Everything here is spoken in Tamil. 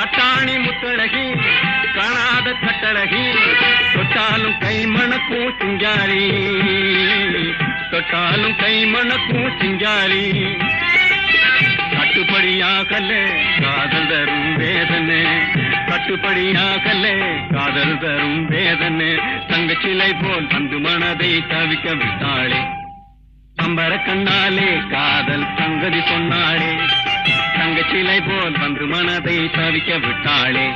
கட்டாணி முத்தழகி காணாத கட்டழகி தொட்டாலும் கை மணக்கும் சிங்காரி தொட்டாலும் கை மணக்கும் சிங்காரி கட்டுப்படியாகல காதல் தரும் வேதனை கட்டுப்படியாகல காதல் தரும் வேதனை தங்கச்சிலை போல் வந்து மனதை தவிக்க விட்டாளே அம்பர கண்ணாலே காதல் சங்கதி சொன்னாளே தங்கச்சிலை போல் வந்து மனதை தவிக்க விட்டாளே